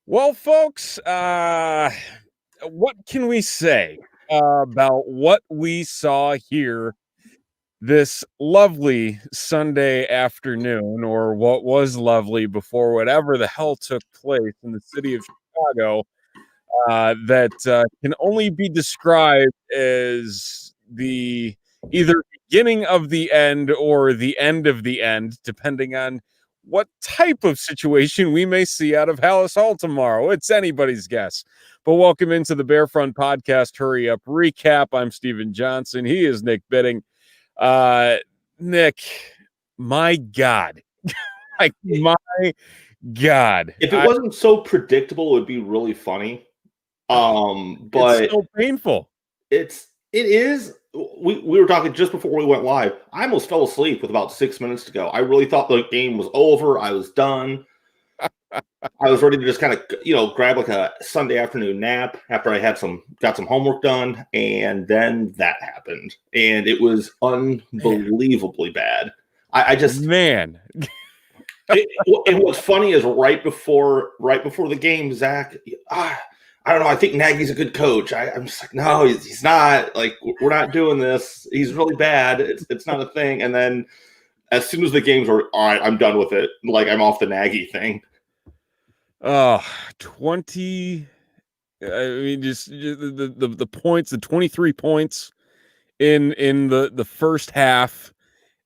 Well, folks, what can we say about what we saw here this lovely Sunday afternoon, or what was lovely before whatever the hell took place in the city of Chicago, that can only be described as the either beginning of the end or the end of the end, depending on what type of situation we may see out of Hallis Hall tomorrow. It's anybody's guess. But welcome into the Bearfront Podcast Hurry Up Recap. I'm Steven Johnson. He is Nick Bidding. Nick, my God. Like, my God. If it wasn't so predictable, it would be really funny. But it's so painful. It is. We were talking just before we went live. I almost fell asleep with about 6 minutes to go. I really thought the game was over. I was done. I was ready to just kind of, grab like a Sunday afternoon nap after I had got some homework done, and then that happened, and it was unbelievably bad. I just man. And what's funny is right before the game, Zach, I don't know. I think Nagy's a good coach. I'm just like, no, he's not. Like, we're not doing this. He's really bad. It's not a thing. And then as soon as the games were, all right, I'm done with it. Like, I'm off the Nagy thing. 20. I mean, just the points, the 23 points in the first half,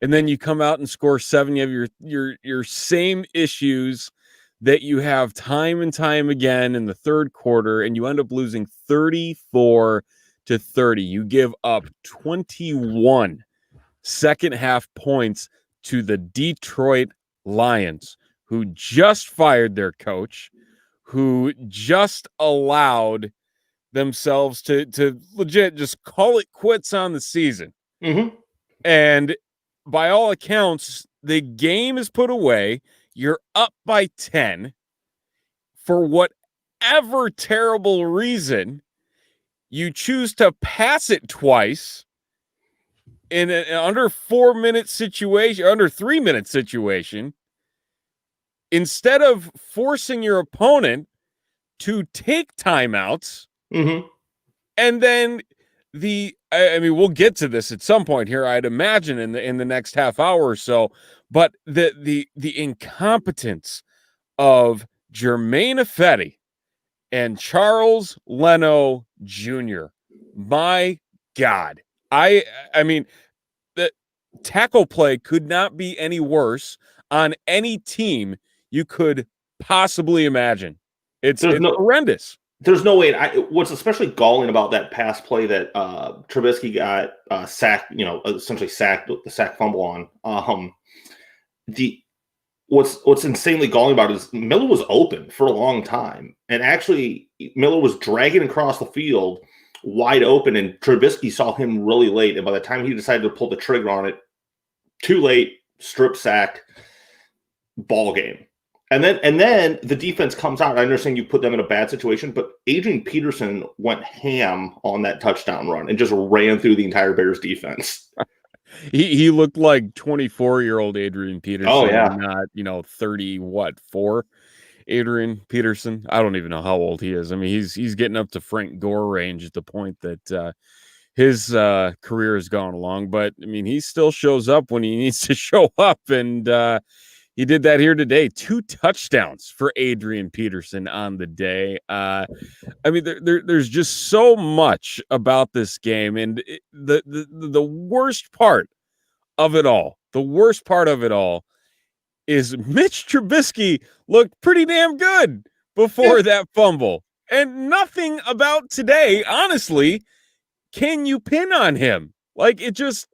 and then you come out and score 7. You have your same issues that you have time and time again in the third quarter, and you end up losing 34-30. You give up 21 second half points to the Detroit Lions, who just fired their coach, who just allowed themselves to legit just call it quits on the season. Mm-hmm. And by all accounts, the game is put away. You're up by 10. For whatever terrible reason, you choose to pass it twice in an under 4-minute situation, under 3-minute situation, instead of forcing your opponent to take timeouts. Mm-hmm. And then I mean, we'll get to this at some point here, I'd imagine in the next half hour or so, but the incompetence of Germain Ifedi and Charles Leno Jr. My God. I mean, the tackle play could not be any worse on any team you could possibly imagine. It's horrendous. There's no way. What's especially galling about that pass play that Trubisky got sacked, essentially sacked with the sack fumble on. What's insanely galling about it is Miller was open for a long time, and actually Miller was dragging across the field wide open, and Trubisky saw him really late, and by the time he decided to pull the trigger on it, too late, strip sack, ball game. And then the defense comes out. I understand you put them in a bad situation, but Adrian Peterson went ham on that touchdown run and just ran through the entire Bears defense. He looked like 24-year-old Adrian Peterson. Oh, yeah. Not, 4 Adrian Peterson. I don't even know how old he is. I mean, he's getting up to Frank Gore range at the point that his career has gone along. But, I mean, he still shows up when he needs to show up, and he did that here today. 2 touchdowns for Adrian Peterson on the day. I mean, there's just so much about this game, and the worst part of it all, is Mitch Trubisky looked pretty damn good before that fumble, and nothing about today, honestly, can you pin on him. Like, it just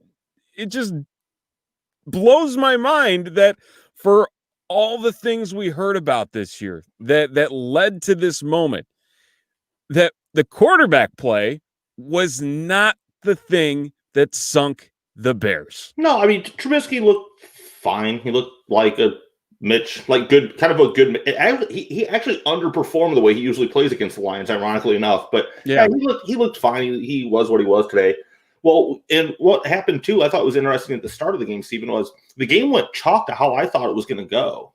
blows my mind that for all the things we heard about this year that led to this moment, that the quarterback play was not the thing that sunk the Bears. No, I mean, Trubisky looked fine. He looked like a Mitch, like good, kind of a good. He actually underperformed the way he usually plays against the Lions, ironically enough. But yeah, he looked fine. He was what he was today. Well, and what happened too, I thought was interesting at the start of the game, Stephen, was the game went chalk to how I thought it was going to go.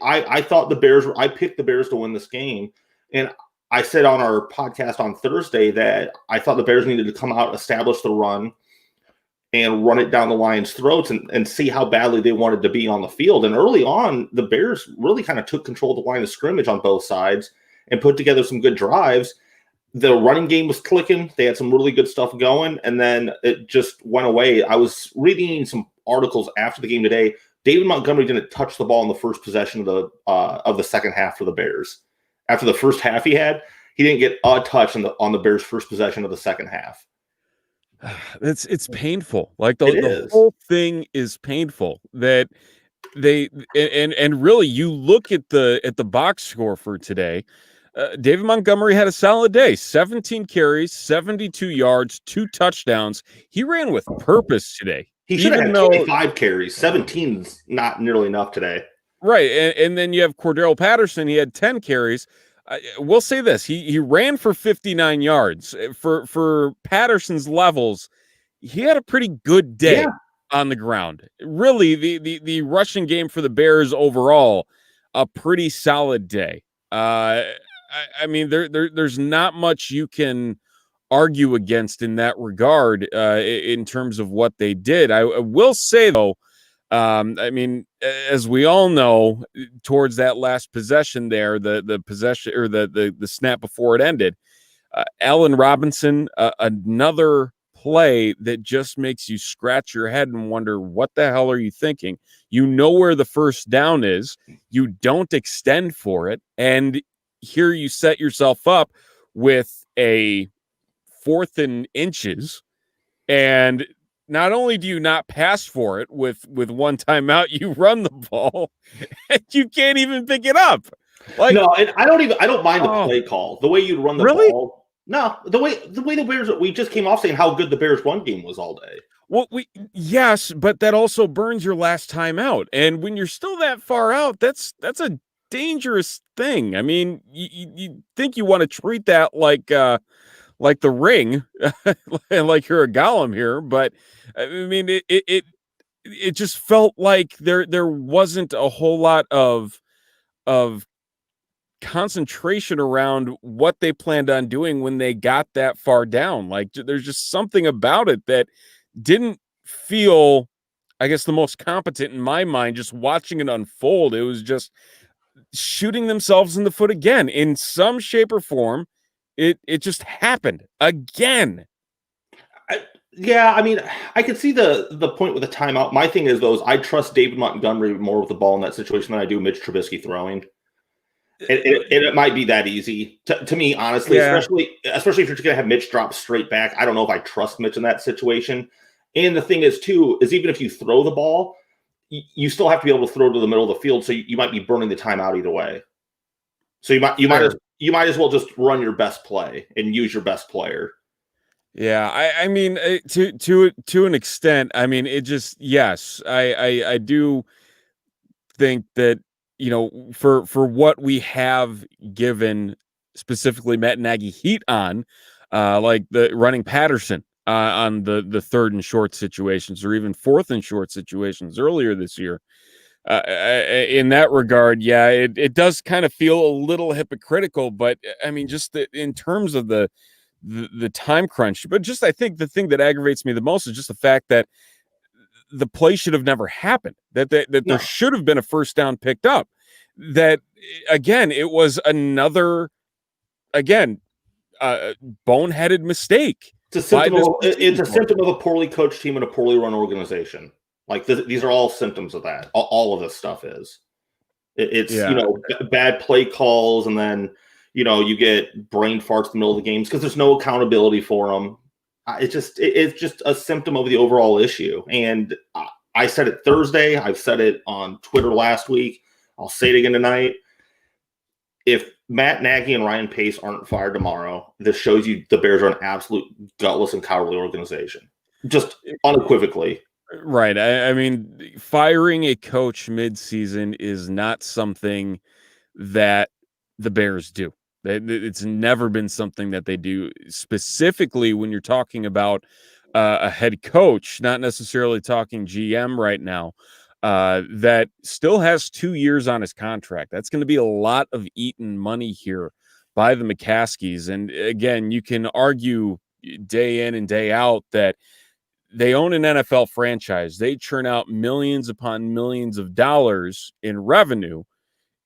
I thought the Bears. I picked the Bears to win this game, and I said on our podcast on Thursday that I thought the Bears needed to come out, establish the run, and run it down the Lions' throats and see how badly they wanted to be on the field. And early on, the Bears really kind of took control of the line of scrimmage on both sides and put together some good drives. The running game was clicking. They had some really good stuff going, and then it just went away. I was reading some articles after the game today. David Montgomery didn't touch the ball in the first possession of the second half for the Bears. After the first half he didn't get a touch on the Bears' first possession of the second half. It's painful. Like the whole thing is painful that they and really you look at the box score for today. David Montgomery had a solid day, 17 carries, 72 yards, 2 touchdowns. He ran with purpose today. He should have had 25 carries. 17's not nearly enough today. Right. And then you have Cordero Patterson. He had 10 carries. We'll say this. He ran for 59 yards. For Patterson's levels, he had a pretty good day on the ground. Really, the rushing game for the Bears overall, a pretty solid day. I mean, there's not much you can argue against in that regard in terms of what they did. I will say, though, I mean, as we all know, towards that last possession there, the possession or the snap before it ended, Allen Robinson, another play that just makes you scratch your head and wonder, what the hell are you thinking? You know where the first down is. You don't extend for it. And here you set yourself up with a 4th and inches, and not only do you not pass for it with one timeout, you run the ball and you can't even pick it up. Like, no, and I don't mind the play call. The way you'd run the ball. No, the way the Bears, we just came off saying how good the Bears run game was all day. Well, yes, but that also burns your last time out. And when you're still that far out, that's a dangerous thing. I mean, you think you want to treat that like the Ring, like you're a golem here, but I mean, it just felt like there wasn't a whole lot of concentration around what they planned on doing when they got that far down. Like, there's just something about it that didn't feel, I guess, the most competent in my mind. Just watching it unfold, it was just shooting themselves in the foot again in some shape or form. It just happened again. Yeah, I mean, I could see the point with the timeout. My thing is, though, I trust David Montgomery more with the ball in that situation than I do Mitch Trubisky throwing. It might be that easy to me, honestly, especially if you're just going to have Mitch drop straight back. I don't know if I trust Mitch in that situation. And the thing is, too, is even if you throw the ball, you still have to be able to throw to the middle of the field. So you might be burning the timeout either way. So you might as well just run your best play and use your best player. Yeah, I mean, to an extent, I mean, it just, yes, I do think that, you know, for what we have given specifically Matt Nagy heat on, like the running Patterson on the 3rd and short situations, or even 4th and short situations earlier this year. In that regard, yeah, it does kind of feel a little hypocritical, but I mean, just in terms of the time crunch. But just, I think the thing that aggravates me the most is just the fact that the play should have never happened, that there should have been a first down picked up. That, again, it was another, boneheaded mistake. It's a symptom of a poorly coached team and a poorly run organization. Like, these are all symptoms of that. All of this stuff is. It's bad play calls, and then you get brain farts in the middle of the games because there's no accountability for them. It's just a symptom of the overall issue. And I said it Thursday. I've said it on Twitter last week. I'll say it again tonight. If Matt Nagy and Ryan Pace aren't fired tomorrow, this shows you the Bears are an absolute gutless and cowardly organization. Just unequivocally. Right. I mean, firing a coach mid-season is not something that the Bears do. It's never been something that they do, specifically when you're talking about a head coach, not necessarily talking GM right now. that still has 2 years on his contract. That's going to be a lot of eaten money here by the McCaskies. And again, you can argue day in and day out that they own an NFL franchise. They churn out millions upon millions of dollars in revenue.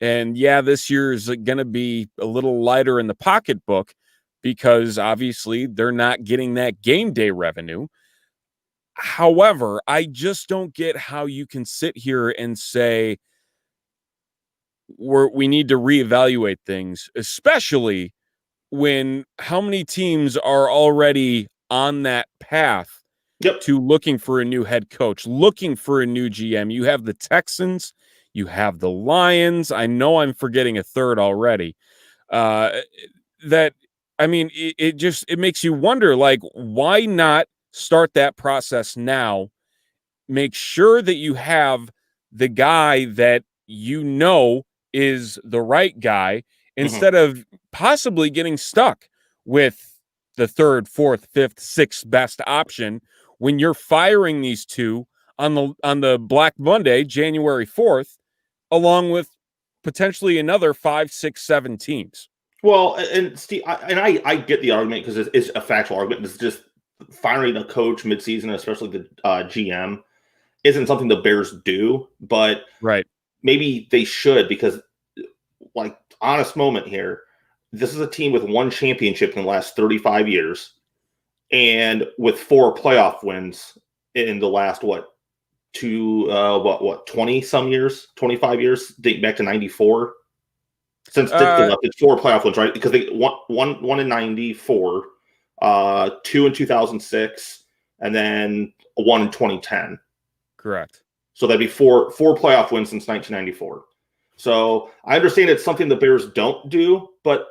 And yeah, this year is going to be a little lighter in the pocketbook because obviously they're not getting that game day revenue. However, I just don't get how you can sit here and say we need to reevaluate things, especially when how many teams are already on that path to looking for a new head coach, looking for a new GM. You have the Texans, you have the Lions. I know I'm forgetting a third already. It makes you wonder, like, why not start that process now? Make sure that you have the guy that you know is the right guy instead of possibly getting stuck with the third, fourth, fifth, sixth best option when you're firing these two on the Black Monday, January 4th, along with potentially another 5, 6, 7 teams. Well, and Steve, I get the argument because it's a factual argument. It's just firing a coach midseason, especially the GM, isn't something the Bears do, but right. Maybe they should because, like, honest moment here, this is a team with one championship in the last 35 years and with 4 playoff wins in the last, 20 some years, 25 years, date back to 94. Since Ditka left, it's 4 playoff wins, right? Because they one in 94, 2 in 2006, and then 1 in 2010. Correct. So that'd be four playoff wins since 1994. So I understand it's something the Bears don't do, but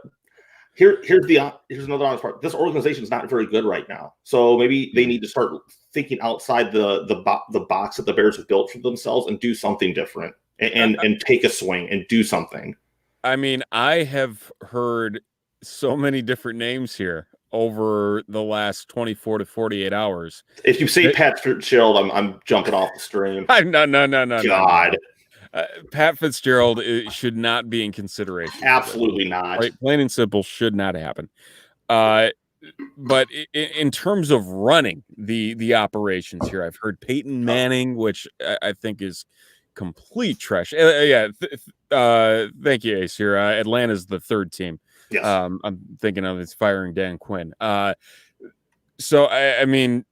here's another honest part. This organization is not very good right now. So maybe they need to start thinking outside the box that the Bears have built for themselves and do something different and take a swing and do something. I mean, I have heard so many different names here over the last 24 to 48 hours. If you say Pat Fitzgerald, I'm jumping off the stream. No. God. Pat Fitzgerald should not be in consideration. Absolutely not. Right? Plain and simple, should not happen. But in terms of running the operations here, I've heard Peyton Manning, which I think is complete trash. Thank you, Ace. Here, Atlanta's the third team. Yes. I'm thinking of is firing Dan Quinn. So I mean,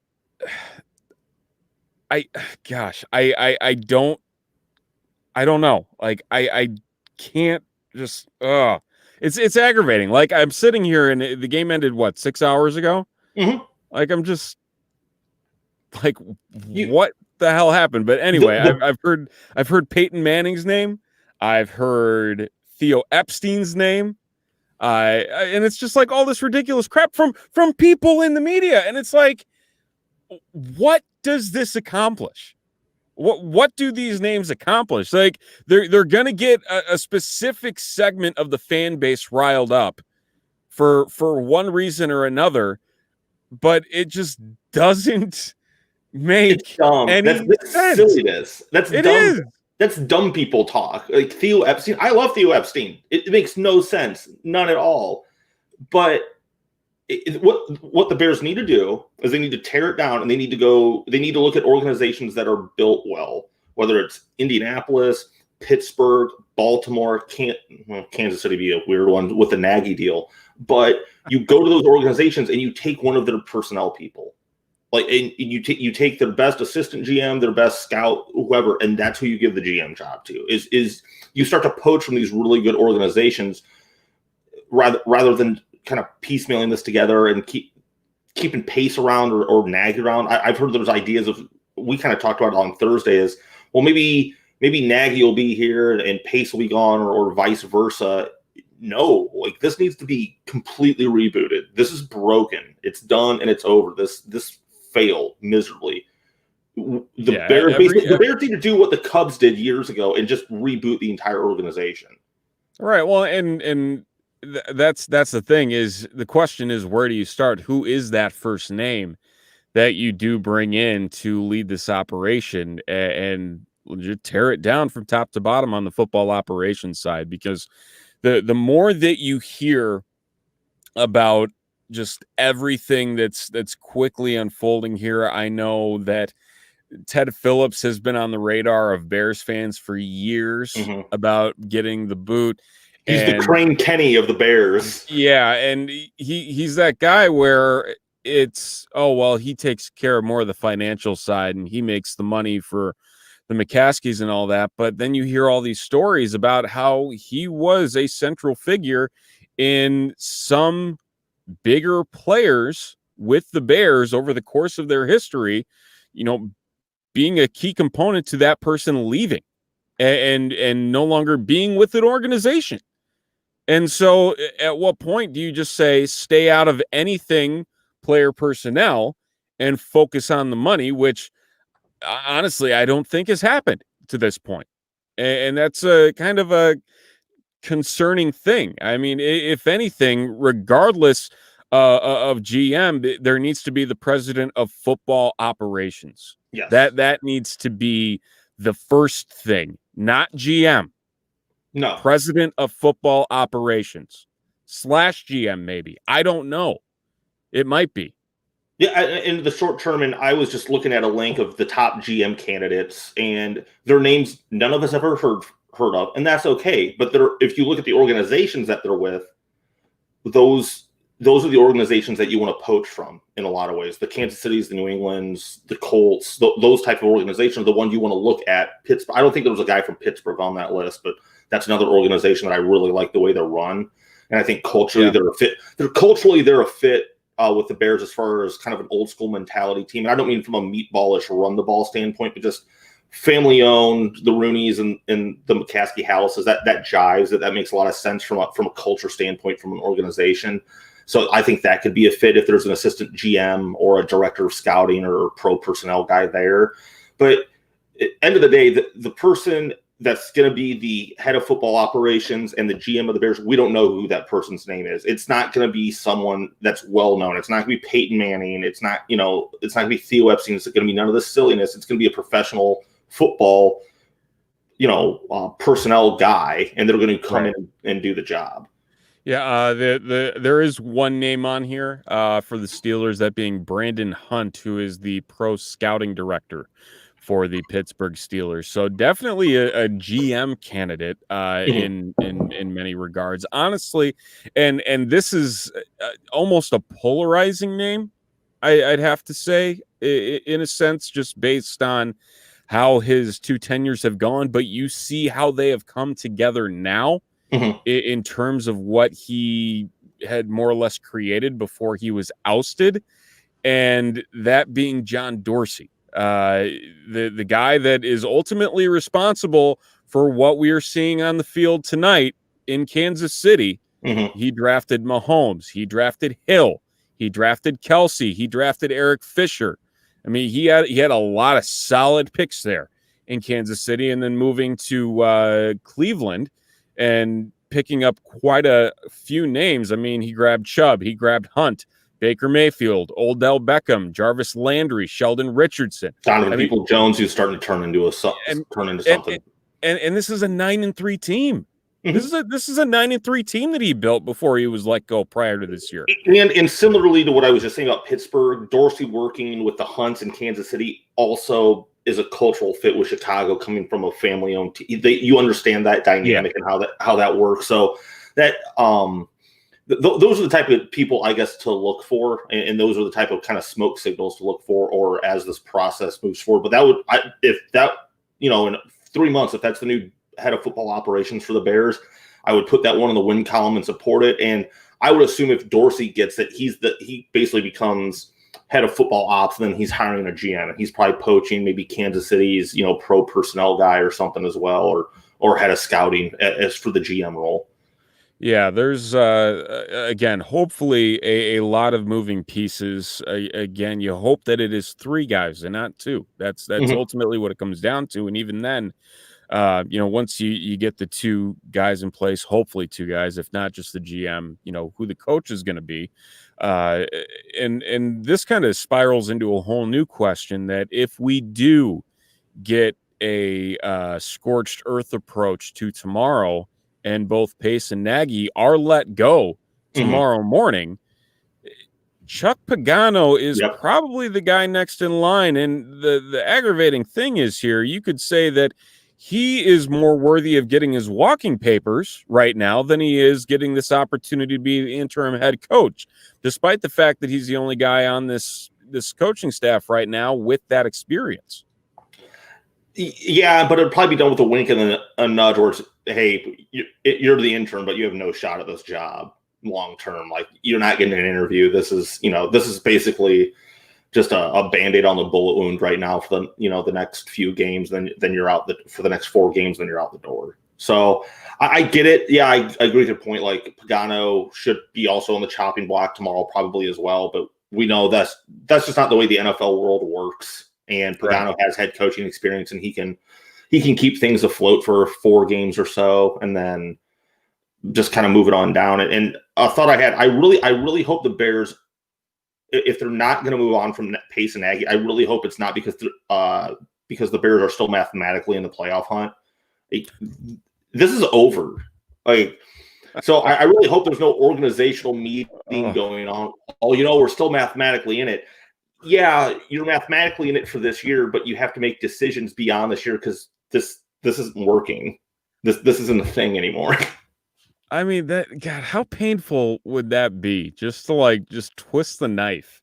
I don't know. Like I can't just it's aggravating. Like I'm sitting here and the game ended 6 hours ago. Mm-hmm. Like I'm just like what the hell happened? But anyway, I've heard Peyton Manning's name. I've heard Theo Epstein's name. And it's just like all this ridiculous crap from people in the media. And it's like, what does this accomplish? What do these names accomplish? Like they're gonna get a specific segment of the fan base riled up for one reason or another, but it just doesn't make any sense. Silliness. That's it dumb. Is. That's dumb people talk. Like Theo Epstein. I love Theo Epstein. It makes no sense. None at all. But what the Bears need to do is they need to tear it down and they need to look at organizations that are built well, whether it's Indianapolis, Pittsburgh, Baltimore, Kansas City be a weird one with the Nagy deal. But you go to those organizations and you take one of their personnel people. Like, and you take their best assistant GM, their best scout, whoever, and that's who you give the GM job to. Is you start to poach from these really good organizations rather than kind of piecemealing this together and keeping Pace around or Nagy around. I've heard there's ideas of, we kind of talked about it on Thursday, is well maybe Nagy will be here and Pace will be gone or vice versa. No, like this needs to be completely rebooted. This is broken. It's done and it's over. This failed miserably. The Bears need to do what the Cubs did years ago and just reboot the entire organization. Right. Well, and that's the thing is the question is, where do you start? Who is that first name that you do bring in to lead this operation? And legit tear it down from top to bottom on the football operations side, because the more that you hear about just everything that's quickly unfolding here, I know that Ted Phillips has been on the radar of Bears fans for years about getting the boot. He's the Crane Kenny of the Bears. Yeah, and he's that guy where it's, oh, well, he takes care of more of the financial side and he makes the money for the McCaskies and all that. But then you hear all these stories about how he was a central figure in some bigger players with the Bears over the course of their history, being a key component to that person leaving and no longer being with an organization. And so at what point do you just say, stay out of anything player personnel and focus on the money, which honestly, I don't think has happened to this point. And that's a kind of a concerning thing. I mean, if anything, regardless of GM, there needs to be the president of football operations. Yes. That needs to be the first thing, not GM. No. President of football operations / GM, maybe. I don't know. It might be. Yeah, in the short term, and I was just looking at a link of the top GM candidates, and their names none of us ever heard of, and that's okay. But if you look at the organizations that they're with, those are the organizations that you want to poach from in a lot of ways. The Kansas Cities, the New Englands, the Colts, those type of organizations are the ones you want to look at. Pittsburgh. I don't think there was a guy from Pittsburgh on that list, but that's another organization that I really like the way they're run. And I think culturally they're a fit. They're a fit with the Bears as far as kind of an old school mentality team. And I don't mean from a meatballish run the ball standpoint, but just family owned, the Rooneys and the McCaskey houses, that jives, that makes a lot of sense from a culture standpoint, from an organization. So I think that could be a fit if there's an assistant GM or a director of scouting or a pro personnel guy there. But at the end of the day, the person that's going to be the head of football operations and the GM of the Bears, we don't know who that person's name is. It's not going to be someone that's well known. It's not going to be Peyton Manning. It's not going to be Theo Epstein. It's going to be none of this silliness. It's going to be a professional football, personnel guy, and they're going to come in and do the job. Yeah, there is one name on here for the Steelers, that being Brandon Hunt, who is the pro scouting director for the Pittsburgh Steelers. So definitely a GM candidate in many regards, honestly. And this is almost a polarizing name, I'd have to say, in a sense, just based on how his two tenures have gone. But you see how they have come together now in terms of what he had more or less created before he was ousted, and that being John Dorsey. The guy that is ultimately responsible for what we are seeing on the field tonight in Kansas City. He drafted Mahomes, he drafted Hill, he drafted Kelsey, he drafted Eric Fisher. I mean, he had a lot of solid picks there in Kansas City, and then moving to Cleveland and picking up quite a few names. I mean, he grabbed Chubb, he grabbed Hunt, Baker Mayfield, Odell Beckham, Jarvis Landry, Sheldon Richardson, Donovan People-Jones, who's starting to turn into something. And this is a 9-3 team. This is a 9-3 team that he built before he was let go prior to this year. And similarly to what I was just saying about Pittsburgh, Dorsey working with the Hunts in Kansas City also is a cultural fit with Chicago, coming from a family-owned team. You understand that dynamic and how that works. So that those are the type of people, I guess, to look for, and those are the type of kind of smoke signals to look for, or as this process moves forward. But in 3 months, if that's the new head of football operations for the Bears, I would put that one in the win column and support it. And I would assume if Dorsey gets it, he basically becomes head of football ops, then he's hiring a GM, and he's probably poaching maybe Kansas City's, pro personnel guy or something as well, or head of scouting as for the GM role. Yeah, there's again, hopefully a lot of moving pieces. Again, you hope that it is 3 guys and not 2. That's ultimately what it comes down to. And even then, once you get the 2 guys in place, hopefully 2 guys, if not just the GM, who the coach is going to be. And this kind of spirals into a whole new question, that if we do get a scorched earth approach to tomorrow, and both Pace and Nagy are let go tomorrow morning, Chuck Pagano is probably the guy next in line. And the aggravating thing is here, you could say that he is more worthy of getting his walking papers right now than he is getting this opportunity to be the interim head coach, despite the fact that he's the only guy on this coaching staff right now with that experience. Yeah, but it'd probably be done with a wink and a nudge where it's, hey, you're the intern, but you have no shot at this job long term. Like, you're not getting an interview. This is basically just a Band-Aid on the bullet wound right now for the next few games. Then you're out for the next 4 games. Then you're out the door. So I get it. Yeah, I agree with your point. Like, Pagano should be also on the chopping block tomorrow, probably as well. But we know that's just not the way the NFL world works. And Pagano has head coaching experience, and he can keep things afloat for 4 games or so, and then just kind of move it on down. And a thought I had, I really hope the Bears, if they're not going to move on from Pace and Nagy, I really hope it's not because the Bears are still mathematically in the playoff hunt. This is over. So I really hope there's no organizational meeting going on. Oh, we're still mathematically in it. Yeah, you're mathematically in it for this year, but you have to make decisions beyond this year because this isn't working. This isn't a thing anymore. I mean, God, how painful would that be? Just to just twist the knife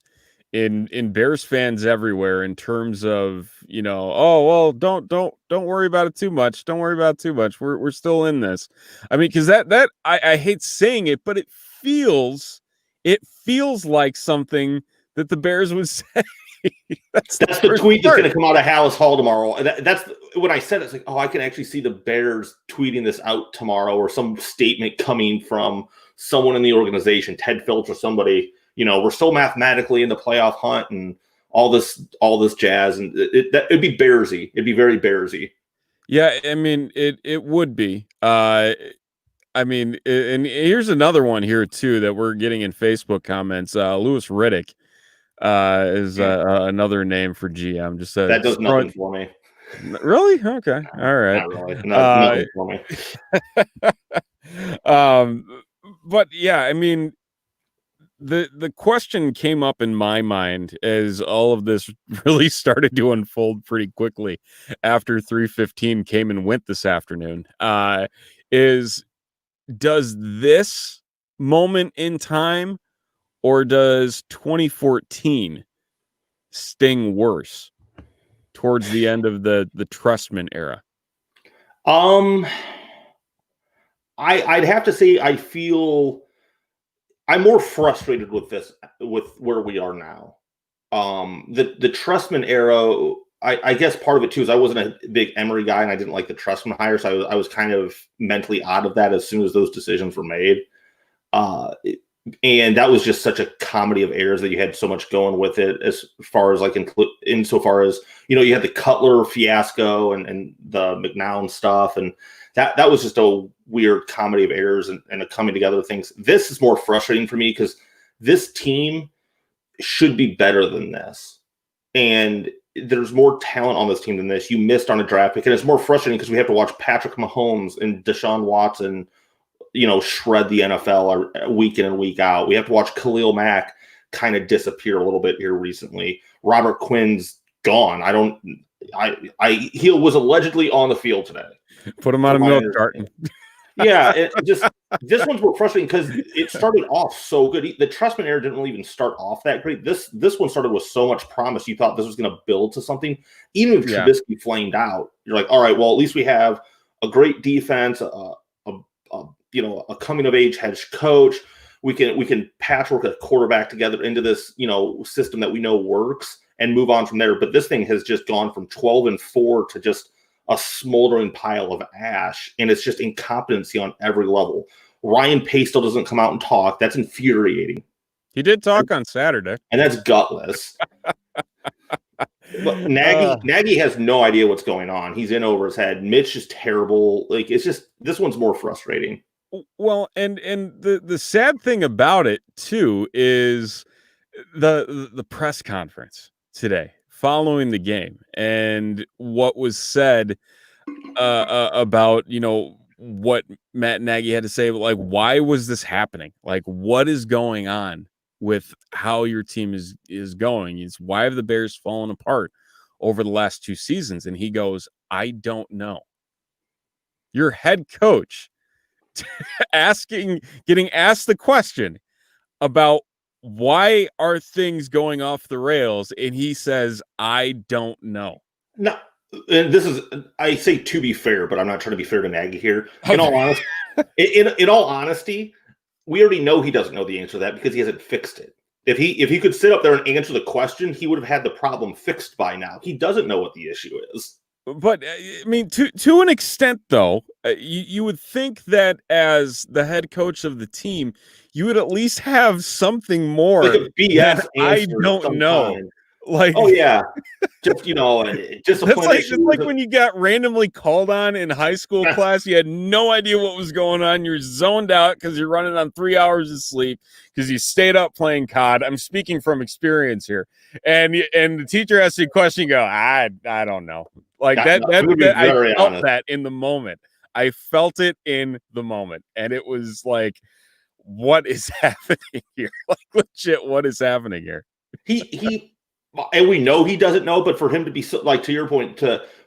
in Bears fans everywhere in terms of, oh well, don't worry about it too much. Don't worry about it too much. We're still in this. I mean, because that I hate saying it, but it feels like something that the Bears would say. That's the tweet that's going to come out of Hallis Hall tomorrow. That's when I said it's like, oh, I can actually see the Bears tweeting this out tomorrow, or some statement coming from someone in the organization, Ted Phillips or somebody. We're still mathematically in the playoff hunt and all this jazz, and it'd be Bearsy. It'd be very Bearsy. Yeah, I mean, it would be. I mean, and here's another one here too that we're getting in Facebook comments. Louis Riddick is another name for GM. Just that does nothing for me. Really? Okay. All right. Not really. Nothing for me. But yeah, I mean, the question came up in my mind as all of this really started to unfold pretty quickly after 3:15 came and went this afternoon. Does this moment in time, or does 2014 sting worse towards the end of the Trustman era? I'd have to say I feel I'm more frustrated with where we are now. The Trustman era, I guess part of it too is I wasn't a big Emery guy, and I didn't like the Trustman hire, so I was kind of mentally out of that as soon as those decisions were made. And that was just such a comedy of errors that you had so much going with it, as far as insofar as you had the Cutler fiasco and the McNown stuff, and that was just a weird comedy of errors and a coming together of things. This is more frustrating for me because this team should be better than this, and there's more talent on this team than this. You missed on a draft pick, and it's more frustrating because we have to watch Patrick Mahomes and Deshaun Watson shred the NFL week in and week out. We have to watch Khalil Mack kind of disappear a little bit here recently. Robert Quinn's gone. He was allegedly on the field today. Put him on a milk carton. Yeah, this one's more frustrating because it started off so good. The Trustman era didn't really even start off that great. This one started with so much promise. You thought this was going to build to something. Even if Trubisky flamed out, you're like, all right, well, at least we have a great defense, a coming of age head coach. We can patchwork a quarterback together into this system that we know works and move on from there. But this thing has just gone from 12-4 to just a smoldering pile of ash, and it's just incompetency on every level. Ryan Pace still doesn't come out and talk. That's infuriating. He did talk on Saturday, and that's gutless. But Nagy has no idea what's going on. He's in over his head. Mitch is terrible. It's just, this one's more frustrating. Well, and the sad thing about it too is the press conference today following the game and what was said about, what Matt Nagy had to say, like, why was this happening? Like, what is going on with how your team is going? It's why have the Bears fallen apart over the last 2 seasons? And he goes, I don't know. Your head coach getting asked the question about why are things going off the rails, and he says, I don't know. No, and this is, I say to be fair, but I'm not trying to be fair to Nagy here. In all honesty, we already know he doesn't know the answer to that because he hasn't fixed it. If he could sit up there and answer the question, he would have had the problem fixed by now. He doesn't know what the issue is. But I mean, to an extent, though, you would think that as the head coach of the team, you would at least have something more. Like a BS I don't know. Kind. Like, oh yeah, just it's like when you got randomly called on in high school class. You had no idea what was going on. You're zoned out because you're running on 3 hours of sleep because you stayed up playing COD. I'm speaking from experience here, and the teacher asks you a question. You go, I don't know. Like that I felt that in the moment. I felt it in the moment, and it was like, what is happening here? Like, legit, what is happening here? He. And we know he doesn't know, but for him to be so, like, to your point,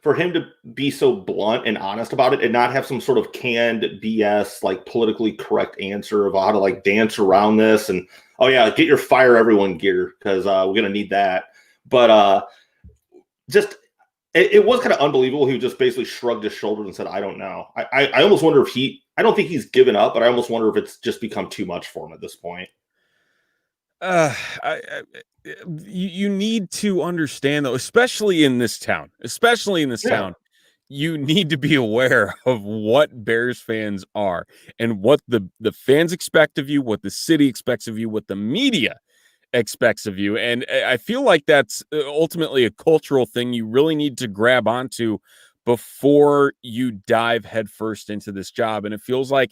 for him to be so blunt and honest about it and not have some sort of canned BS, like politically correct answer of how to like dance around this and, oh yeah, get your fire everyone gear because we're going to need that. But just, it was kind of unbelievable. He just basically shrugged his shoulders and said, I don't know. I almost wonder if I don't think he's given up, but I almost wonder if it's just become too much for him at this point. You need to understand, though, especially in this town, you need to be aware of what Bears fans are and what the fans expect of you, what the city expects of you, what the media expects of you. And I feel like that's ultimately a cultural thing you really need to grab onto before you dive headfirst into this job. And it feels like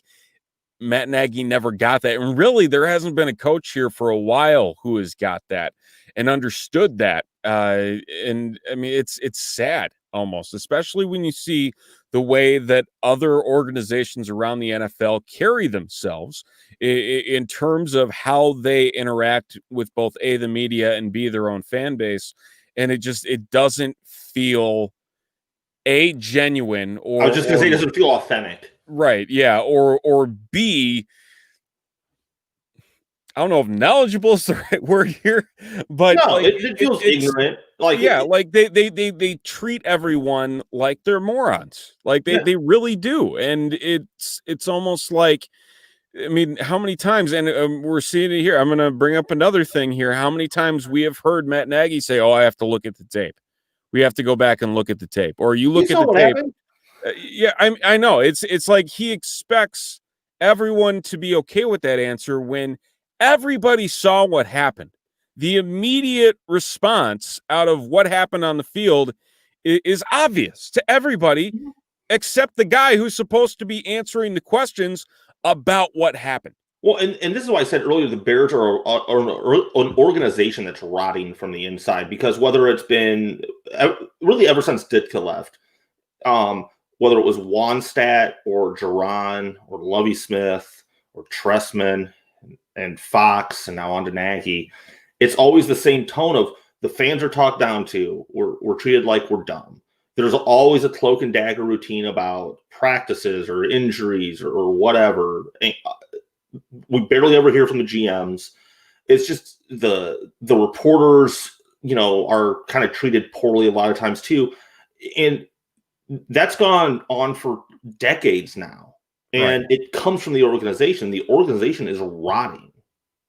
Matt Nagy never got that. And really, there hasn't been a coach here for a while who has got that and understood that. And I mean, it's sad almost, especially when you see the way that other organizations around the NFL carry themselves in terms of how they interact with both A, the media, and B, their own fan base. And it doesn't feel A, genuine, or I was just going to say it doesn't feel authentic. Right. Yeah. Or B, I don't know if knowledgeable is the right word here, but no, like, it feels ignorant. Like, yeah, like they treat everyone like they're morons. Like they really do. And it's almost like, I mean, how many times, and we're seeing it here. I'm going to bring up another thing here. How many times we have heard Matt Nagy say, oh, I have to look at the tape. We have to go back and look at the tape. Or you look at the tape. Yeah, I know. It's like he expects everyone to be okay with that answer when everybody saw what happened. The immediate response out of what happened on the field is obvious to everybody except the guy who's supposed to be answering the questions about what happened. Well, and this is why I said earlier the Bears are an organization that's rotting from the inside, because whether it's been really ever since Ditka left, whether it was Wannstedt or Duran or Lovie Smith or Tressman and Fox and now on to Nagy, it's always the same tone of the fans are talked down to. We're treated like we're dumb. There's always a cloak and dagger routine about practices or injuries or whatever. We barely ever hear from the GMs. It's just the reporters, are kind of treated poorly a lot of times too. And that's gone on for decades now. And It comes from the organization. The organization is rotting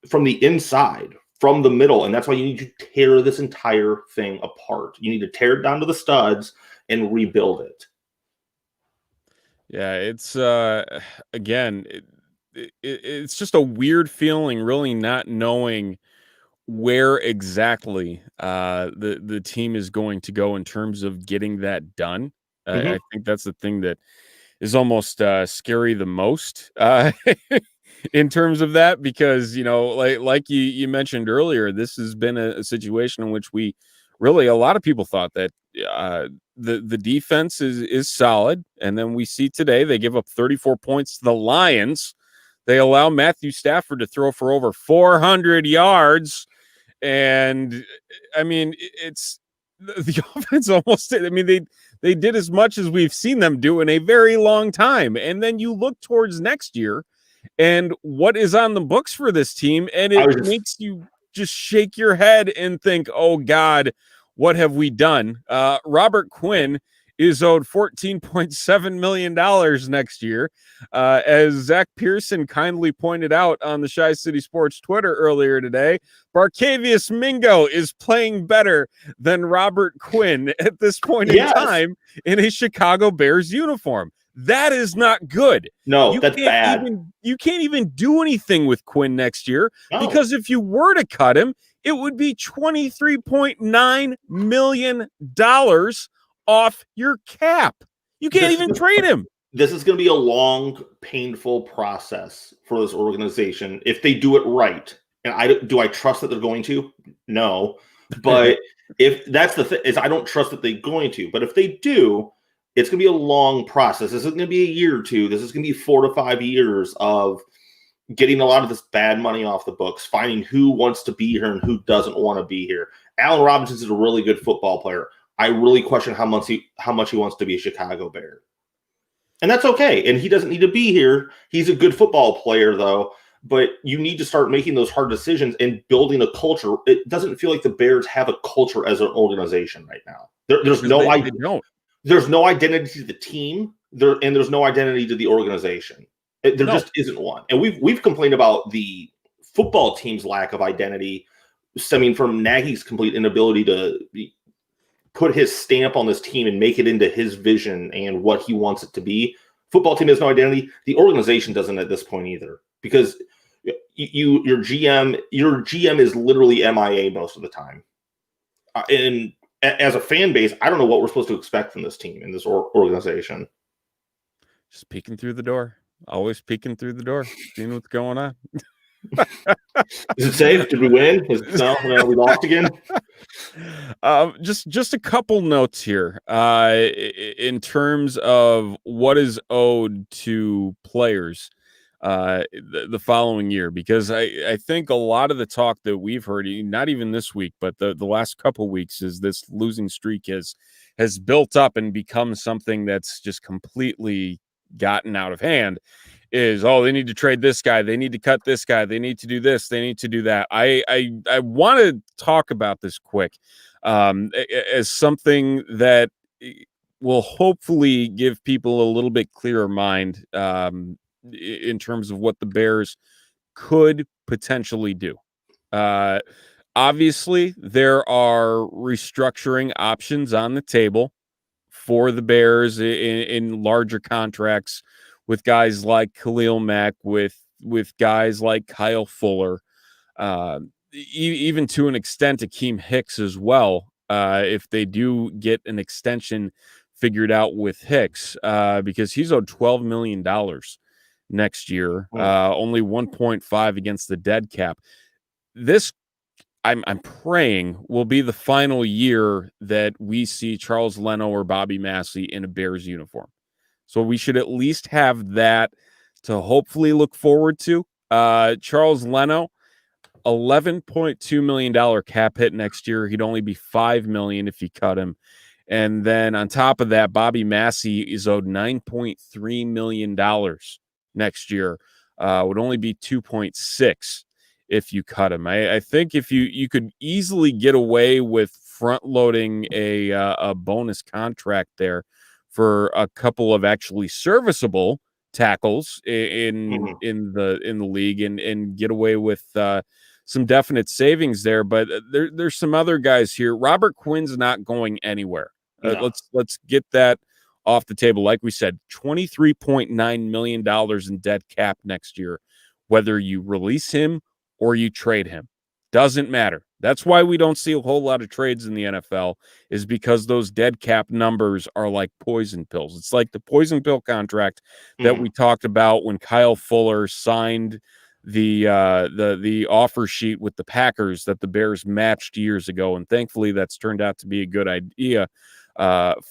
from the inside, from the middle. And that's why you need to tear this entire thing apart. You need to tear it down to the studs and rebuild it. Yeah, it's again, it's just a weird feeling, really not knowing where exactly the team is going to go in terms of getting that done. I think that's the thing that is almost scary the most in terms of that, because like you mentioned earlier, this has been a situation in which we really a lot of people thought that the defense is solid. And then we see today they give up 34 points to the Lions. They allow Matthew Stafford to throw for over 400 yards. And I mean, it's the offense almost, I mean, they did as much as we've seen them do in a very long time. And then you look towards next year and what is on the books for this team, and it makes you just shake your head and think, oh God, what have we done? Robert Quinn is owed $14.7 million next year. As Zach Pearson kindly pointed out on the Chi City Sports Twitter earlier today, Barkevious Mingo is playing better than Robert Quinn at this point in time in a Chicago Bears uniform. That is not good. No, that's bad. You can't even do anything with Quinn next year because if you were to cut him, it would be $23.9 million off your cap. You can't even trade him. This is going to be a long, painful process for this organization if they do it right. And do I trust that they're going to? No. But if that's the thing, is I don't trust that they're going to. But if they do, it's going to be a long process. This isn't going to be a year or two. This is going to be 4 to 5 years of getting a lot of this bad money off the books, finding who wants to be here and who doesn't want to be here. Allen Robinson is a really good football player. I really question how much he wants to be a Chicago Bear. And that's okay. And he doesn't need to be here. He's a good football player, though. But you need to start making those hard decisions and building a culture. It doesn't feel like the Bears have a culture as an organization right now. There's no idea. There's no identity to the team, and there's no identity to the organization. There just isn't one. And we've complained about the football team's lack of identity stemming from Nagy's complete inability to put his stamp on this team and make it into his vision and what he wants it to be. Football team has no identity. The organization doesn't at this point either, because your GM is literally MIA most of the time. And as a fan base, I don't know what we're supposed to expect from this team and this organization. Just peeking through the door. Always peeking through the door, seeing what's going on. Is it safe? Did we win? We lost again? Just a couple notes here. In terms of what is owed to players the following year, because I think a lot of the talk that we've heard, not even this week, but the last couple weeks, is this losing streak has built up and become something that's just completely gotten out of hand. Is they need to trade this guy, they need to cut this guy, they need to do this, they need to do that. I want to talk about this quick as something that will hopefully give people a little bit clearer mind in terms of what the Bears could potentially do. Obviously, there are restructuring options on the table for the Bears in larger contracts with guys like Khalil Mack, with guys like Kyle Fuller, even to an extent Akeem Hicks as well, if they do get an extension figured out with Hicks, because he's owed $12 million next year, only 1.5 against the dead cap. This, I'm praying, will be the final year that we see Charles Leno or Bobby Massey in a Bears uniform. So we should at least have that to hopefully look forward to. Charles Leno, $11.2 million cap hit next year. He'd only be $5 million if you cut him. And then on top of that, Bobby Massey is owed $9.3 million next year. Would only be 2.6 if you cut him. I think if you could easily get away with front loading a bonus contract there for a couple of actually serviceable tackles in the league and get away with some definite savings there. But there's some other guys here. Robert Quinn's not going anywhere. No. Let's get that off the table. Like we said, $23.9 million in dead cap next year, whether you release him or you trade him. Doesn't matter. That's why we don't see a whole lot of trades in the NFL, is because those dead cap numbers are like poison pills. It's like the poison pill contract that we talked about when Kyle Fuller signed the offer sheet with the Packers that the Bears matched years ago, and thankfully that's turned out to be a good idea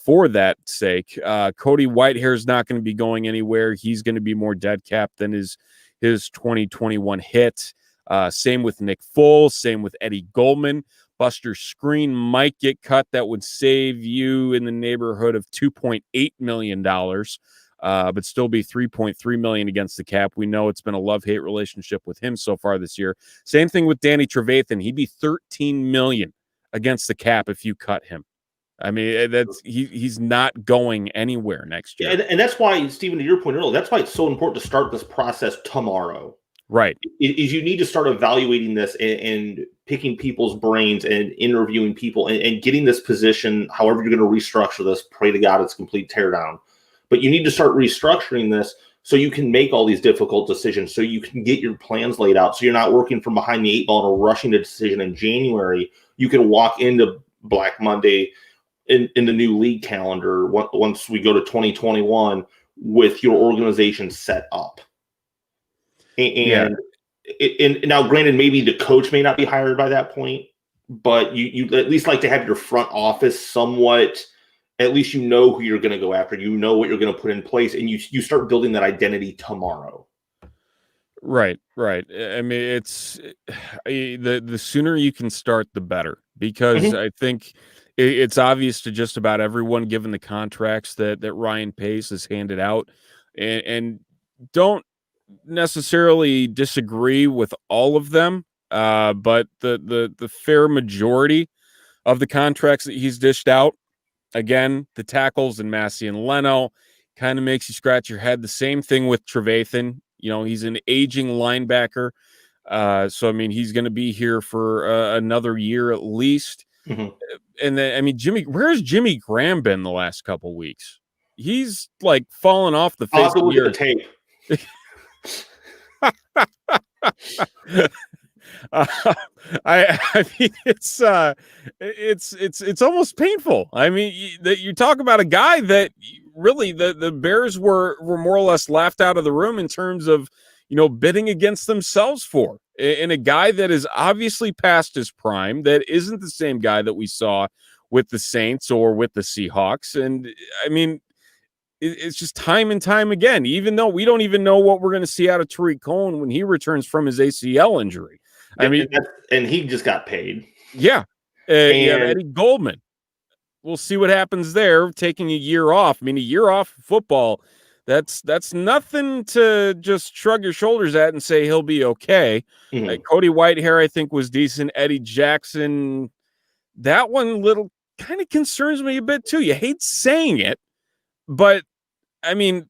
for that sake. Cody Whitehair is not going to be going anywhere. He's going to be more dead cap than his 2021 hit. Same with Nick Foles, same with Eddie Goldman. Buster Screen might get cut. That would save you in the neighborhood of $2.8 million, but still be $3.3 million against the cap. We know it's been a love-hate relationship with him so far this year. Same thing with Danny Trevathan. He'd be $13 million against the cap if you cut him. I mean, he's not going anywhere next year. And that's why, Stephen, to your point earlier, that's why it's so important to start this process tomorrow. Right. Is you need to start evaluating this and picking people's brains and interviewing people and getting this position, however you're going to restructure this. Pray to God it's complete teardown. But you need to start restructuring this so you can make all these difficult decisions, so you can get your plans laid out, so you're not working from behind the eight ball and rushing a decision in January. You can walk into Black Monday in the new league calendar once we go to 2021 with your organization set up. And now, granted, maybe the coach may not be hired by that point, but you at least like to have your front office somewhat. At least you know who you're going to go after. You know what you're going to put in place, and you start building that identity tomorrow. Right. I mean, it's the sooner you can start, the better, because I think it's obvious to just about everyone, given the contracts that Ryan Pace has handed out, and don't necessarily disagree with all of them, but the fair majority of the contracts that he's dished out, again, the tackles and Massey and Leno, kind of makes you scratch your head. The same thing with Trevathan. You know, he's an aging linebacker, so I mean, he's going to be here for another year at least. And then, I mean, where's Jimmy Graham been the last couple weeks? He's like fallen off the face of the earth. I mean, it's almost painful. I mean, that you talk about a guy that really the Bears were more or less laughed out of the room in terms of, you know, bidding against themselves for, and a guy that is obviously past his prime, that isn't the same guy that we saw with the Saints or with the Seahawks. And I mean, it's just time and time again, even though we don't even know what we're going to see out of Tariq Cohen when he returns from his ACL injury. I mean, and he just got paid. Yeah. Eddie Goldman. We'll see what happens there, taking a year off. I mean, a year off football, that's nothing to just shrug your shoulders at and say he'll be okay. Cody Whitehair, I think, was decent. Eddie Jackson, that one little kind of concerns me a bit too. You hate saying it, but I mean,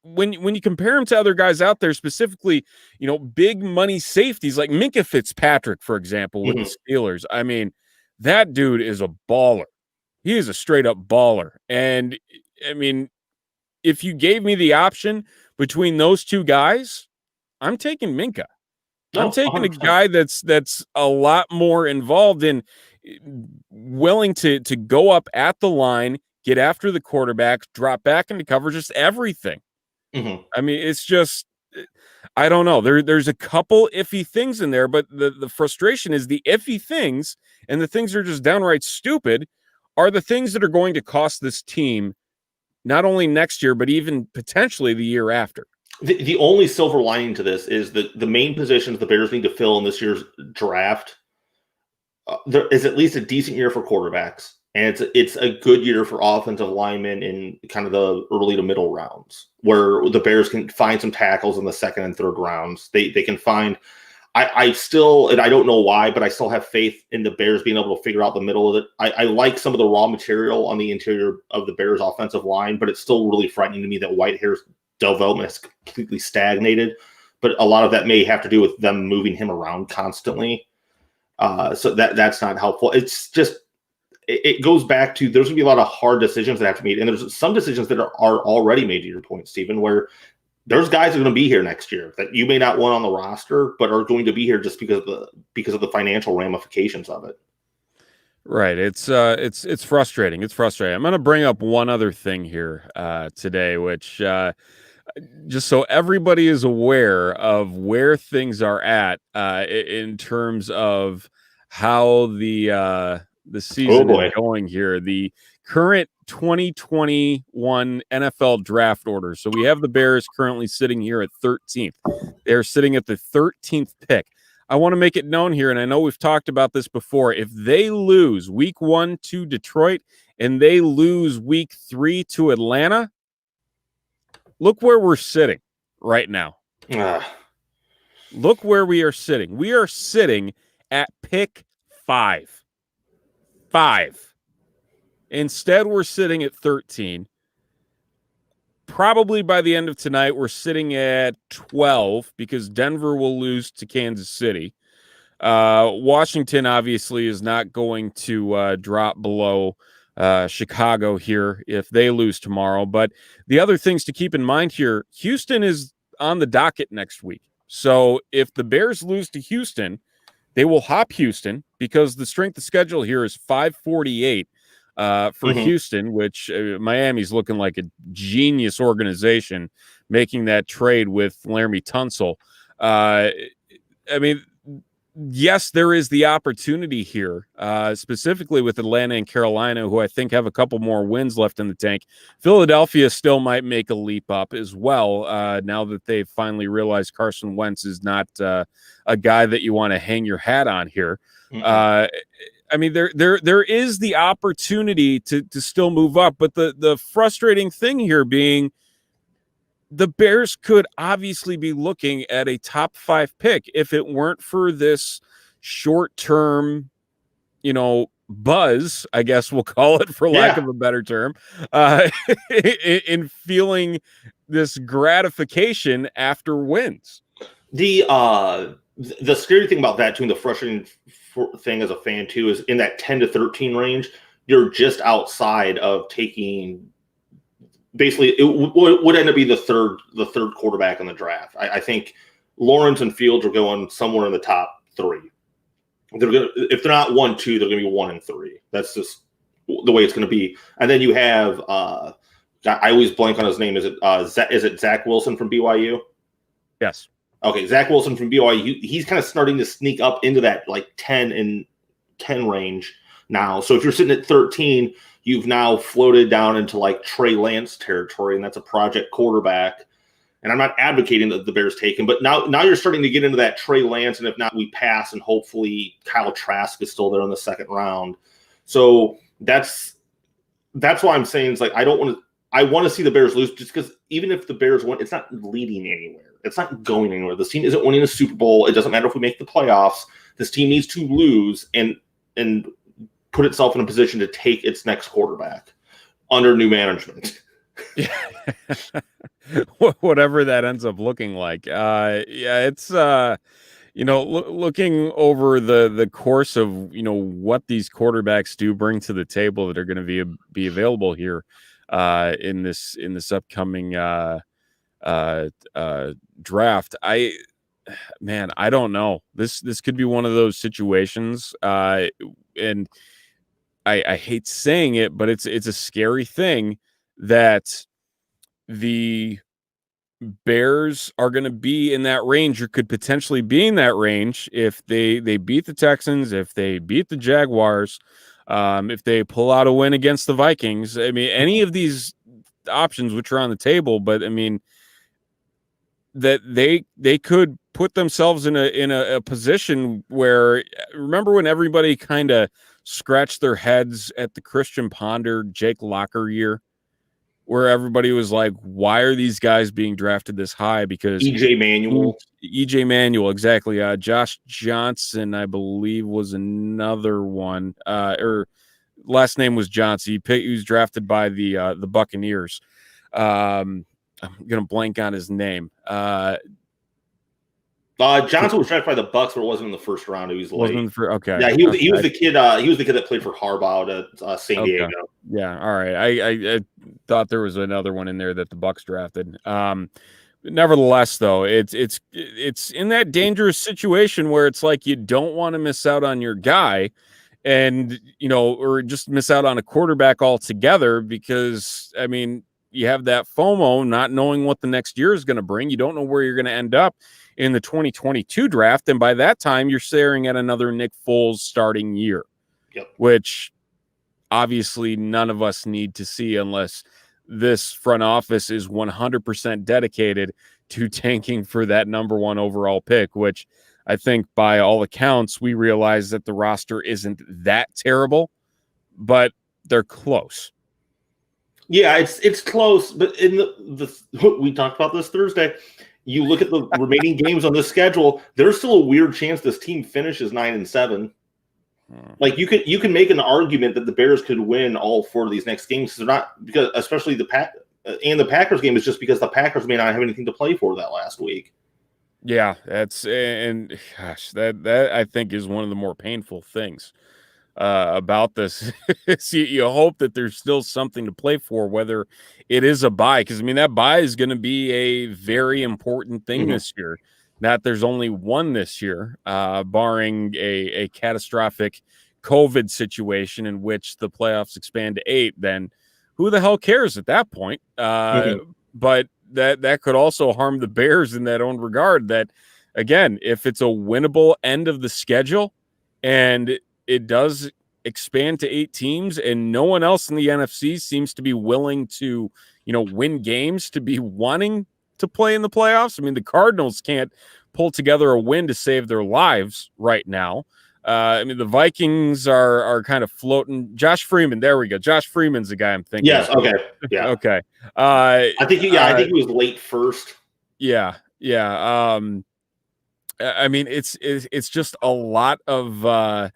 when you compare him to other guys out there, specifically, you know, big money safeties like Minkah Fitzpatrick, for example, with the Steelers, I mean, that dude is a baller. He is a straight up baller. And I mean, if you gave me the option between those two guys, I'm taking Minkah. I'm taking 100%. A guy that's a lot more involved in, willing to go up at the line, get after the quarterback, drop back into cover, just everything. I mean, it's just, I don't know. There's a couple iffy things in there, but the frustration is the iffy things, and the things that are just downright stupid are the things that are going to cost this team not only next year, but even potentially the year after. The only silver lining to this is that the main positions the Bears need to fill in this year's draft, there is at least a decent year for quarterbacks. And it's a good year for offensive linemen in kind of the early to middle rounds, where the Bears can find some tackles in the second and third rounds. They can find. I still, and I don't know why, but I still have faith in the Bears being able to figure out the middle of it. I like some of the raw material on the interior of the Bears offensive line, but it's still really frightening to me that Whitehair's development has completely stagnated. But a lot of that may have to do with them moving him around constantly. So that's not helpful. It's just. It goes back to there's going to be a lot of hard decisions that have to be made. And there's some decisions that are already made, to your point, Stephen, where there's guys that are going to be here next year that you may not want on the roster, but are going to be here just because of the financial ramifications of it. Right. It's frustrating. It's frustrating. I'm going to bring up one other thing here today, which just so everybody is aware of where things are at in terms of how the Oh season is boy. going here. The current 2021 NFL draft order. So we have the Bears currently sitting here at 13th. They're sitting at the 13th pick. I want to make it known here, and I know we've talked about this before. If they lose week 1 to Detroit and they lose week 3 to Atlanta, look where we're sitting right now. Look where we are sitting. We are sitting at pick 5. 5. Instead, we're sitting at 13. Probably by the end of tonight, we're sitting at 12 because Denver will lose to Kansas City. Washington obviously is not going to drop below Chicago here if they lose tomorrow. But the other things to keep in mind here, Houston is on the docket next week. So if the Bears lose to Houston, they will hop Houston because the strength of schedule here is 548 for Houston, which Miami's looking like a genius organization making that trade with Laramie Tunsil. I mean, yes, there is the opportunity here, specifically with Atlanta and Carolina, who I think have a couple more wins left in the tank. Philadelphia still might make a leap up as well, now that they've finally realized Carson Wentz is not a guy that you want to hang your hat on here. I mean, there is the opportunity to still move up, but the frustrating thing here being the Bears could obviously be looking at a top 5 pick if it weren't for this short-term, buzz, I guess we'll call it for lack of a better term, in feeling this gratification after wins. The scary thing about that too, and the frustrating thing as a fan too, is in that 10 to 13 range, you're just outside of taking. Basically, it would end up being the third quarterback in the draft. I think Lawrence and Fields are going somewhere in the top 3. If they're not 1, 2, they're going to be 1 and 3. That's just the way it's going to be. And then you have I always blank on his name. Is it Zach Wilson from BYU? Yes. Okay, Zach Wilson from BYU. He's kind of starting to sneak up into that like 10 and 10 range now. So if you're sitting at 13, you've now floated down into like Trey Lance territory, and that's a project quarterback. And I'm not advocating that the Bears take him, but now you're starting to get into that Trey Lance, and if not, we pass, and hopefully Kyle Trask is still there in the second round. So that's why I'm saying it's like I want to see the Bears lose, just because even if the Bears win, it's not leading anywhere. It's not going anywhere. This team isn't winning a Super Bowl. It doesn't matter if we make the playoffs. This team needs to lose and put itself in a position to take its next quarterback under new management. Whatever that ends up looking like. It's looking over the course of what these quarterbacks do bring to the table that are going to be available here in this upcoming draft. I don't know. This could be one of those situations, and I hate saying it, but it's a scary thing that the Bears are going to be in that range, or could potentially be in that range if they beat the Texans, if they beat the Jaguars, if they pull out a win against the Vikings. I mean, any of these options which are on the table, but I mean that they could put themselves in a position where, remember when everybody kind of scratched their heads at the Christian Ponder, Jake Locker year, where everybody was like, why are these guys being drafted this high? Because EJ Manuel, exactly. Josh Johnson, I believe, was another one, or last name was Johnson. He was drafted by the Buccaneers. I'm going to blank on his name. Johnson was drafted by the Bucks, but it wasn't in the first round. He was late. Okay. Yeah, he was the kid. He was the kid that played for Harbaugh at San Diego. Yeah. All right. I thought there was another one in there that the Bucks drafted. Nevertheless, though, it's in that dangerous situation where it's like you don't want to miss out on your guy, and or just miss out on a quarterback altogether, because I mean, you have that FOMO, not knowing what the next year is going to bring. You don't know where you're going to end up in the 2022 draft. And by that time, you're staring at another Nick Foles starting year, which obviously none of us need to see unless this front office is 100% dedicated to tanking for that number 1 overall pick, which I think by all accounts, we realize that the roster isn't that terrible, but they're close. Yeah, it's close, but in the we talked about this Thursday. You look at the remaining games on this schedule, there's still a weird chance this team finishes 9-7. Like you can make an argument that the Bears could win all 4 of these next games. They're not, because especially the Packers game is just because the Packers may not have anything to play for that last week. Yeah, gosh, that I think is one of the more painful things about this. You hope that there's still something to play for, whether it is a bye, because I mean that bye is going to be a very important thing this year. Not there's only one this year, barring a catastrophic COVID situation in which the playoffs expand to 8. Then who the hell cares at that point? But that could also harm the Bears in that own regard. That again, if it's a winnable end of the schedule and it does expand to 8 teams and no one else in the NFC seems to be willing to, win games to be wanting to play in the playoffs. I mean, the Cardinals can't pull together a win to save their lives right now. I mean, the Vikings are kind of floating. Josh Freeman, there we go. Josh Freeman's the guy I'm thinking. Yes. Okay. Yeah. Okay. I think he was late first. Yeah. Yeah. I mean, it's just a lot of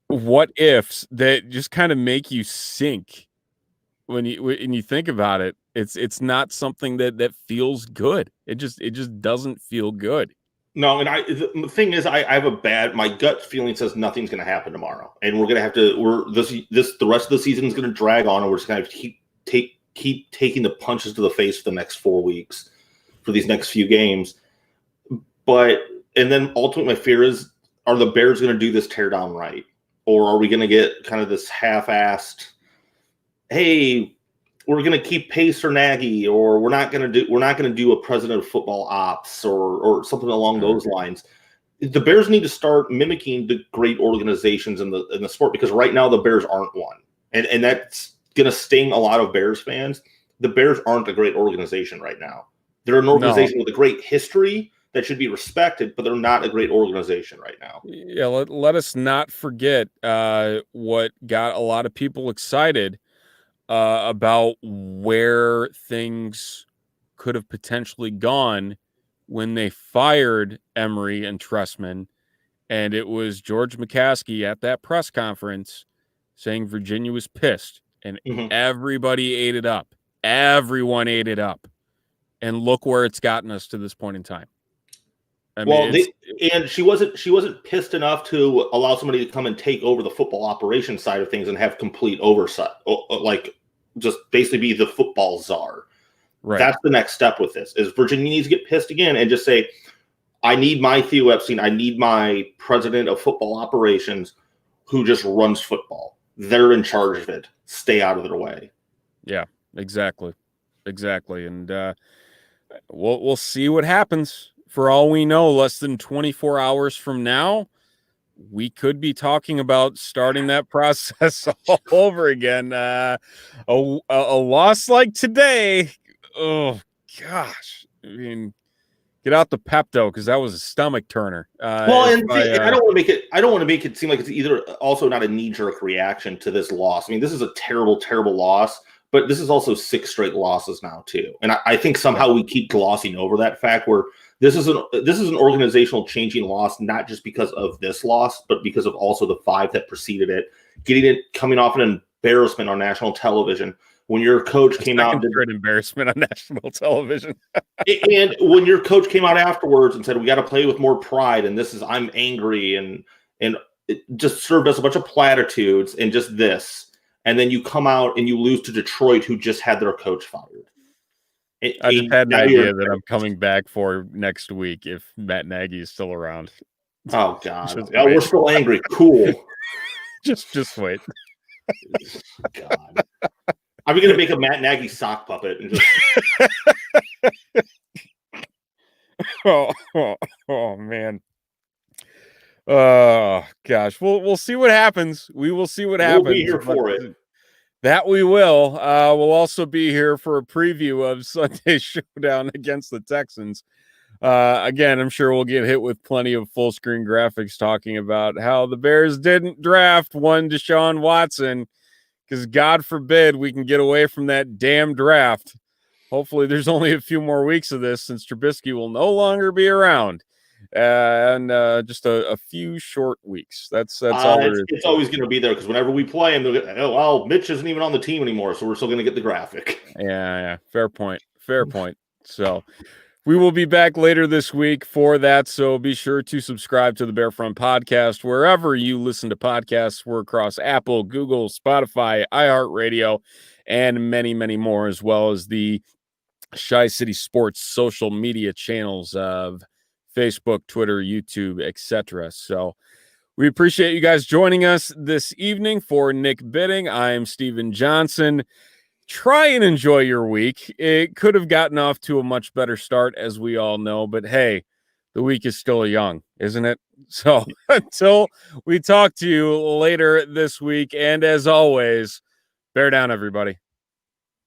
what ifs that just kind of make you sink when you think about it. It's not something that feels good. It just doesn't feel good. No, and the thing is, I have my gut feeling says nothing's going to happen tomorrow, and we're going to have to. The rest of the season is going to drag on, and we're just going to have to keep taking the punches to the face for the next 4 weeks for these next few games. And then ultimately, my fear is: are the Bears going to do this tear down right, or are we going to get kind of this half-assed? Hey, we're going to keep pace for Nagy, or we're not going to do a president of football ops or something along those lines. The Bears need to start mimicking the great organizations in the sport, because right now the Bears aren't one, and that's going to sting a lot of Bears fans. The Bears aren't a great organization right now. They're an organization with a great history that should be respected, but they're not a great organization right now. Yeah, let us not forget what got a lot of people excited about where things could have potentially gone when they fired Emery and Trestman. And it was George McCaskey at that press conference saying Virginia was pissed, and everybody ate it up. Everyone ate it up. And look where it's gotten us to this point in time. And she wasn't pissed enough to allow somebody to come and take over the football operations side of things and have complete oversight, like just basically be the football czar. Right. That's the next step with this. Is Virginia needs to get pissed again and just say, I need my Theo Epstein. I need my president of football operations who just runs football. They're in charge of it. Stay out of their way. Yeah, exactly. And we'll see what happens. For all we know, less than 24 hours from now, we could be talking about starting that process all over again. A loss like today, oh gosh! I mean, get out the Pepto, because that was a stomach turner. I don't want to make it seem like it's either also not a knee-jerk reaction to this loss. I mean, this is a terrible, terrible loss. But this is also 6 straight losses now too, and I think somehow we keep glossing over that fact where this is an organizational changing loss, not just because of this loss, but because of also the 5 that preceded it, coming off an embarrassment on national television when your coach came out. An embarrassment on national television, and when your coach came out afterwards and said we got to play with more pride, and I'm angry, and it just served us a bunch of platitudes and just this. And then you come out and you lose to Detroit, who just had their coach fired. I just had an idea that I'm coming back for next week if Matt Nagy is still around. Oh, God. We're still angry. Cool. Just wait. God. Are we going to make a Matt Nagy sock puppet and just? oh man. Oh gosh. We'll see what happens. We will see what happens. We'll be here for it. That we will. We'll also be here for a preview of Sunday's showdown against the Texans. Again, I'm sure we'll get hit with plenty of full screen graphics talking about how the Bears didn't draft one Deshaun Watson because God forbid we can get away from that damn draft. Hopefully there's only a few more weeks of this since Trubisky will no longer be around. And just a few short weeks. That's all there is. It's always going to be there because whenever we play him, they'll get, oh, well, Mitch isn't even on the team anymore, so we're still going to get the graphic. Yeah. Fair point. So we will be back later this week for that. So be sure to subscribe to the Bearfront Podcast wherever you listen to podcasts. We're across Apple, Google, Spotify, iHeartRadio, and many, many more, as well as the Shy City Sports social media channels of Facebook, Twitter, YouTube, etc. So we appreciate you guys joining us this evening. For Nick Bidding, I'm Steven Johnson. Try and enjoy your week. It could have gotten off to a much better start, as we all know, but hey, the week is still young, isn't it? So until we talk to you later this week, and as always, bear down, everybody.